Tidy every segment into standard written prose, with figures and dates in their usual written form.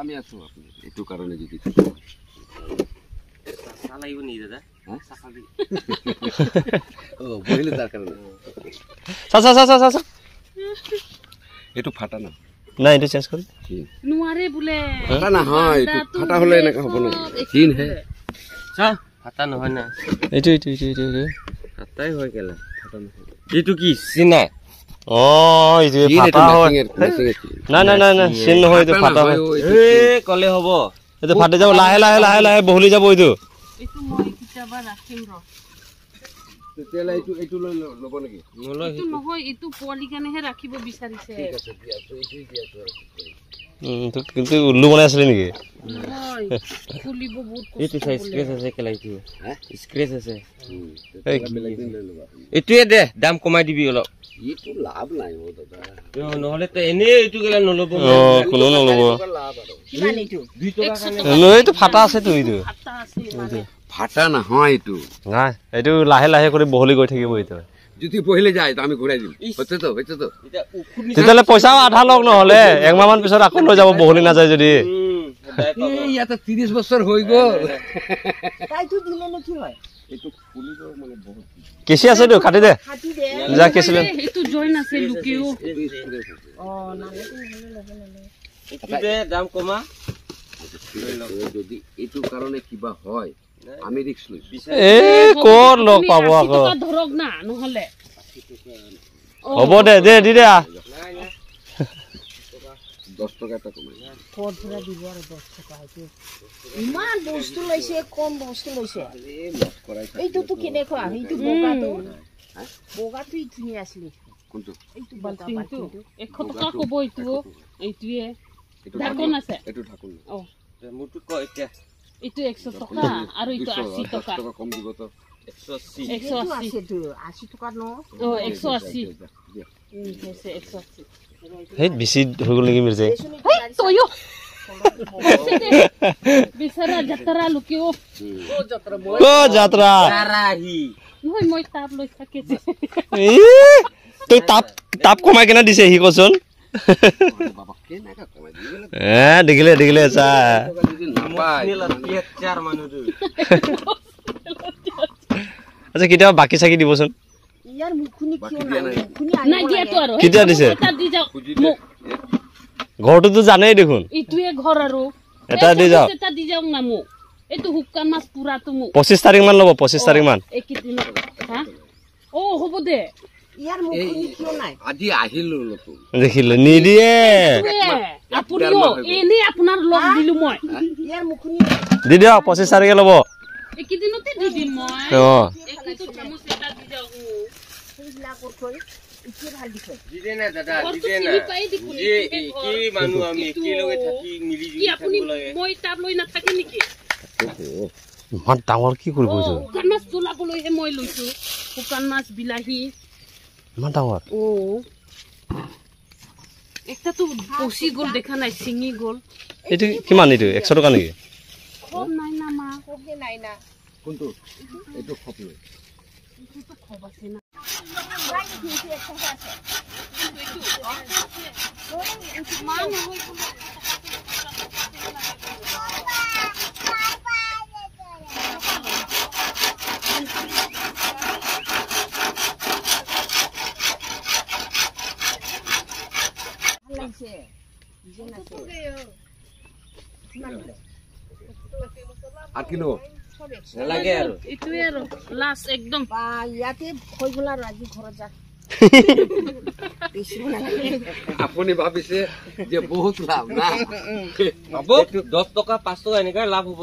আমি আছো আপনি একটু কারণে যদি চালাইব নি দাদা চাকাবি ও বইলে তার কারণে চা একটু ফাটা না না এটা চেঞ্জ করি নোৱাৰে বোলে ফাটা না হয় একটু ফাটা হলে এনেকা হ'ব না চিন হে চা ফাটা নহয় না এইটো ফাটাই হয় কেলা ফাটা নহয় এইটো কি চিনা অ এইটো ফাটা হয় না চিন নহয় এইটো ফাটা হয় এ কলে হ'ব এইটো ফাটি যাব লাহে লাহে বহলি যাব এইটো এইটো মই কিতাবা ৰাখিম ৰ তেতিয়ালে এইটো লৈ ল'ব নেকি নলয় এইটো নহয় এইটো পোৱালি কাৰণেহে ৰাখিব বিচাৰিছে ঠিক আছে দিয়া তো এইটো দিয়া তো কিন্তু উল্লু বনাই আছিলে নেকি নহয় খুলিব বহুত এইটো চাই স্ক্ৰেচ আছে কেলা এইটো স্ক্ৰেচ আছে এই বেলেগ দিন লৈ ল'বা এইটোৱে দে দাম কমাই দিবি অলপ এইটো লাভ নাই ও দাদা নহলে তো এনে এইটো কেলা নলব কোনো নল'ব লাভ আৰু কিমান এইটো 2 টকা কাৰণে এইটো ফাটা আছে তো এইটো ফাটা আছে মানে ফাটা নহয় এইটো নাই এইটো লাহে কৰি বহলি গৈ থাকিব এইটো যদি পहिले যায় তো আমি ঘূৰাই দিম হচ্ছে তো এটা উখুৰ তেতিয়ালে পইচাও আধা লগ নহলে একমাহ মান পিছত আকৌ লৈ যাব বহলি নাযায় যদি এই ইয়াতে 30 বছৰ হৈ গ'ল তাইতো দিলে নে কি হয় এইটো ফুলিব মানে বহুত কেচি আছে তো কাটি দে যা কেচিলে এইটো জইন আছে লুকিও অ এইটো দে দাম কমা যদি এইটো কাৰণে কিবা হয় আমি ৰিস্ক লৈছো এ কোন লগ পাব আকৌ ধৰক না নহলে হ'ব দে দি দে 10 টকা এটা কমাই পৰফৰা দিব আৰু 10 টকা আছে ইমান বস্তু লৈছে কম বস্তু লৈছে এইটো তো কেনেকুৱা এইটো বগাটো ধুনীয়া আছিল কোনটো এইটো বালটিংটো 100 টকা কব এইটোৱে ঢাকন আছে এইটো ঢাকন অ মুটু ক এতিয়া এইটো 100 টকা আৰু এইটো 80 টকা কম দিব তো 180 টকা ন অ 180 হৈছে 180 হেই বেছি হৈ গল নেকি মিৰ্জে তয়ো বিচৰা যাত্ৰা লুকিও ও যাত্ৰা কাৰাহি নহয় মই তাপ লৈ থাকে তই তাপ কমাই কেনে দিছে হি কচোন বাবা কেনেকা কমাই দিলে দেখিলে চা যদি নাপায় চাৰ মানুহ আচ্ছা কেতিয়াবা বাকি চাকি দিবচোন ইয়াৰ মুখনি কিয় নাই দিয়াটো আৰু কেতিয়া দিছে এটা দি যাও ঘৰটোতো জানেই দেখোন ইটোৱে ঘৰ আৰু এটা দি যাও এটা দি যাও না মোক এইটো হুকান মাছ পুৰাটো মোক 25 তাৰিখ মান ল'ব 25 তাৰিখ মান একিদিন হা ও হ'ব দে ইয়াৰ মুখনি কিয় নাই আজি আহিলো লতো দেখিলে নিদিয়ে আপুনিও এনে আপোনাৰ লগ দিলু মই ইয়াৰ মুখনি দি দিও 25 তাৰিখে ল'ব একিদিনতে দি দিম মই অ একিটো চামুচ এটা দি যাও সেইলা কৰকৈ ইকি ভাল দিছে দিদে না দাদা দিদে না কি মানুহ আমি কি লগে থাকি মিলি জুলি থাকিব লাগে মই তাপ লৈ নাথাকে নেকি ইমান ডাঙৰ কি কৰিব এইটো শুকান মাছ তোলাবলৈহে মই লৈছো শুকান মাছ বিলাহী ইমান ডাঙৰ ও একটা তো পচি গল দেখা নাই চিঙি গল এইটো কিমান এইটো 100 টকা নেকি খব নাই না মা খবে নাই না কোনটো এইটো খপ লৈ এইটো তো খব আছে না মা নহয় আর কিলো নালাগে আৰু ইটোৱে আৰু লাষ্ট একদম ইয়াতে হৈ গলা ৰাজি ঘৰত যা আপুনি ভাবিছে যে বহুত লাভ না হ'ব 10 টকা 5 টকা এনেকা লাভ হ'ব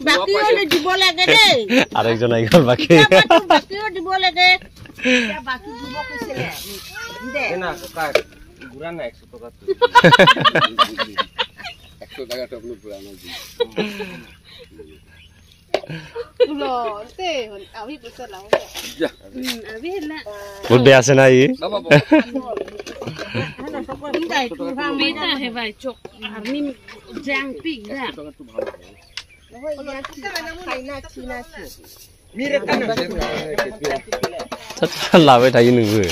বাকি হলে দিব লাগে দেই আরেকজন আই গল বাকি বাকিও দিব লাগে বাকি দিব কৈছিলে দে না কাকা গুৰা না 100 টকা 100 টাকা তো আপনি পুরানো দিন Lote, abi pesa lao. Ya. Abi na. বহুত বেয়া আছে না ই Beta he vai chok. Arni jang pig da. লাভে থাকি নগো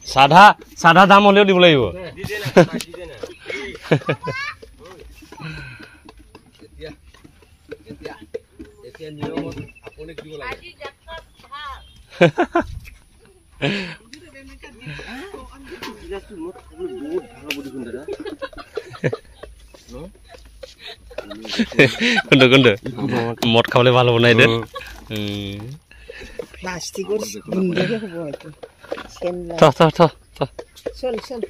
সাধা সাধা দাম হলেও দিব লাগিব কোনটো কোনটো মদ খাবলৈ ভাল হ'ব নাই দে প্লাষ্টিকৰ গুণ্ডকে হ'ব এইটো থ থ থ থ চল চল